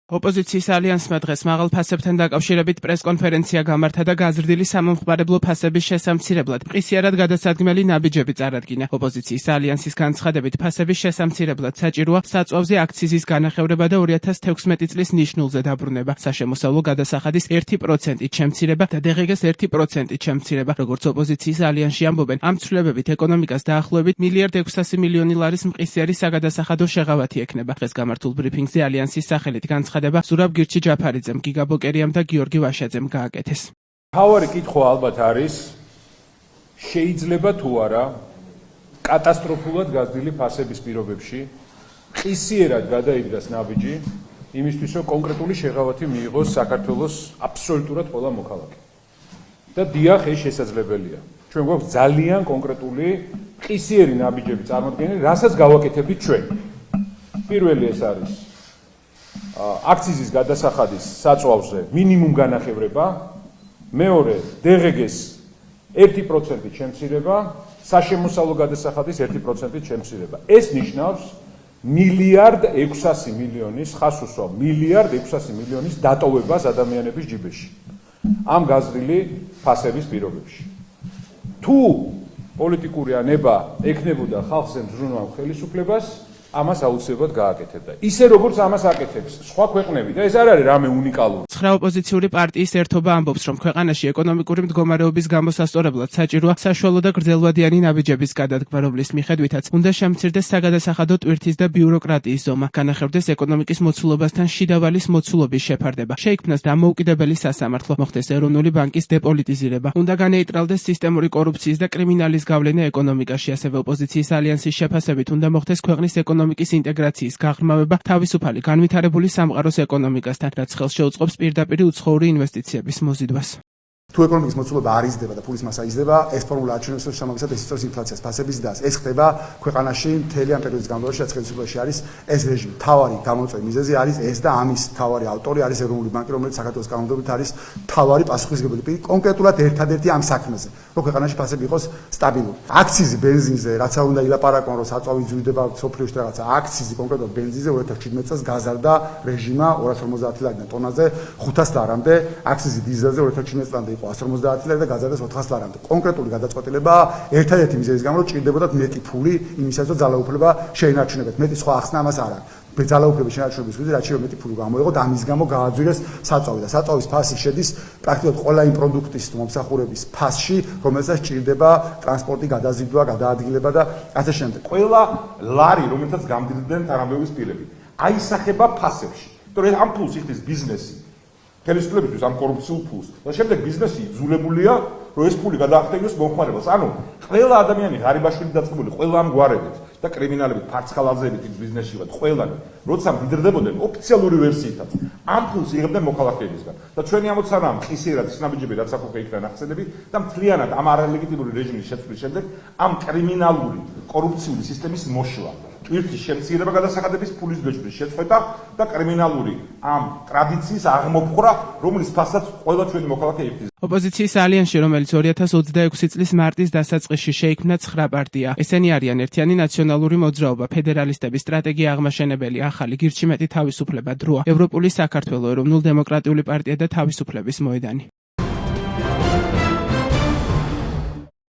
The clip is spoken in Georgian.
ოპოზიციის ალიანსმა დღეს მაღალ ფასებთან დაკავშირებით პრესკონფერენცია გამართა და გაზრდილი სამომხმარებლო ფასების შესამცირებლად მყისიარად გადასადგმელი ნაბიჯები წარადგინა. ოპოზიციის ალიანსის განცხადებით ფასების შესამცირებლად საჭიროა საწვავზე აქციზის განახევრება და 2016 წლის ნიშნულზე დაბრუნება, საშემოსავლო გადასახადის 1%-ით შემცირება და დღგ-ს 1%-ით შემცირება. როგორც ოპოზიციის ალიანსში ამბობენ, ამ ცვლილებებით ეკონომიკას დაახლოებით 1,6 მილიონი ლარის მყისიარი საგადასახადო შეღავათი ექნება. დღეს გამართულ ბრიფინგზე ალიანსის სახელით განცხადება ზურაბ გირჩი ჯაფარიძემ, გიგა ბოკერიამ და გიორგი ვაშაძემ გააკეთეს. მთავარი კითხვა ალბათ არის, შეიძლება თუ არა კატასტროფულად გაზრდილი ფასების პირობებში მყისიერად გადაიდგას ნაბიჯი იმისთვის, რომ კონკრეტული შეღავათი მიიღოს საქართველოს აბსოლუტურად ყველა მოქალაქე. და დიახ, ეს შესაძლებელია. ჩვენ გვაქვს ძალიან კონკრეტული მყისიერი ნაბიჯები წარმოქმნილი, რასაც გავაკეთებთ ჩვენ. პირველი ეს არის აქციზის გადასახადის საწვავზე მინიმუმ განახევრება, მეორე დღგ-ს 1%-ით შემცირება, საშემოსავლო გადასახადის 1%-ით შემცირება. ეს ნიშნავს 1,6 მილიონის, ხას უსვამ 1,6 მილიონის დატოვებას ადამიანების ჯიბეში ამ გაზრდილი ფასების პირობებში. თუ პოლიტიკური ანება ექნებოდა ხალხზე მზრუნვავ ხელისუფლებას, ამას აუცილებლად გააკეთებდა. ისე როგორც ამას აკეთებს სხვა ქვეყნები და ეს არ არის რამე უნიკალური. ცხრა ოპოზიციური პარტიის ერთობა ამბობს, რომ ქვეყანაში ეკონომიკური მდგომარეობის გამოსასწორებლად საჭიროა საშუალო და გრძელვადიანი ნაბიჯების გადადგმა, რომლის მიხედვითაც უნდა შემცირდეს საგადასახადო ტვირთის და ბიუროკრატიის ზომა, განახევდეს ეკონომიკის მოცულობასთან შიდა ვალის მოცულობის შეფარდება, შეიქმნას დამოუკიდებელი სასამართლო, მოხდეს ეროვნული ბანკის დეპოლიტიზირება, უნდა განეიტრალდეს სისტემური კორუფციის და კრიმინალის გავლენა ეკონომიკაში, ასევე ოპოზიციის ალიანსის შეფასებით უნდა მოხდეს ქვეყნის ეკონომიკის ინტეგრაციის გაღრმავება თავისუფალი განვითარებული სამყაროს ეკონომიკასთან, რაც ხელს შეუწყობს პირდაპირ უცხოური ინვესტიციების მოზიდვას. თუ ეკონომიკის მოცულობა არ იზრდება და ფულის მასა იზრდება, ეს ფორმულა აჩვენებს, რომ შემოგეცათ ეს იწვევს ინფლაციას, ფასების ზრდას. ეს ხდება ქვეყანაში მთელი ამ პერიოდის განმავლობაში, რაც ხელისუფლებაში არის ეს რეჟიმი. მთავარი გამოწვევი მიზეზი არის ეს და ამის მთავარი ავტორი არის ეროვნული ბანკი, რომელიც საქართველოს კანონმდებლობით არის მთავარი პასუხისმგებელი პირი კონკრეტულად ერთადერთი ამ საქმეზე, რომ ქვეყანაში ფასები იყოს სტაბილური. აქციზი ბენზინზე, რაც არ უნდა ილაპარაკონ, რომ საწვავი ზრდება სოფლიოში რაღაცა, აქციზი კონკრეტულად ბენზინზე 2017 წელს გაზარდა რეჟიმმა 250 ლარიდან ტონაზე 500 ლარამდე, აქციზი დიზელზე 2017 წლამდე 150 ლარი და გაზარდა 400 ლარამდე. კონკრეტული გადაწყვეტილება ერთადერთი მიზეზის გამო რომ ჭირდებოდათ მეტი ფული იმისათვის, რომ ძალაუფლება შეინარჩუნებათ. მეტი სხვა ახსნა ამას არ აქვს. ძალაუფლების შენარჩუნების გზით რაც მეტი ფული გამოიღოთ, ამის გამო გააძვირეს საწვავი და საწვავის ფასი შედის პრაქტიკულად ყველა იმ პროდუქტის მომსახურების ფასში, რომელსაც ჭირდება ტრანსპორტი, გადაზიდვა, გადაადგილება და ასე შემდეგ. ყველა ლარი, რომელსაც გამდიდრდნენ თანამდებობის პირები, აისახება ფასებში. თორე ამ ფულს იხდის ბიზნესი. ხელისუფლებისთვის ამ კორუფციულ ფულს და შემდეგ ბიზნესი იძულებულია, რომ ეს ფული გადაახდენოს მომხმარებელს. ანუ ყველა ადამიანი ღარიბაშვილი დაწყებული, ყველა ამ გვარებით და კრიმინალებით, ფარცხალაძეებით ის ბიზნესში ვართ, ყველანი, როცა მდიდრდებოდნენ ოფიციალური ვერსიითაც, ამ ფულს იღებდნენ მოქალაქეებისგან. და ჩვენი ამოცანაა მყისიერად ის ნაბიჯები, რაც აქ უკვე იქნა ნახსენები და მთლიანად ამ არალეგიტიმური რეჟიმის შეცვლის შემდეგ ამ კრიმინალური, კორუფციული სისტემის მოშლა. ტვირთის შემცირება გადასახადების ფულის ბეჭდვის შეწყვეტა და კრიმინალური ამ ტრადიციის აღმოფხვრა, რომლის ფასაც ყველა ჩვენი მოქალაქე იხდის. ოპოზიციის ალიანსში, რომელიც 2026 წლის მარტის დასაწყისში შეიქმნა 9 პარტია. ესენი არიან ერთიანი ნაციონალური მოძრაობა, ფედერალისტების სტრატეგია აღმაშენებელი, ახალი გირჩი მეტი თავისუფლება, დროა, ევროპული საქართველო, ეროვნულ დემოკრატიული პარტია და თავისუფლების მოედანი.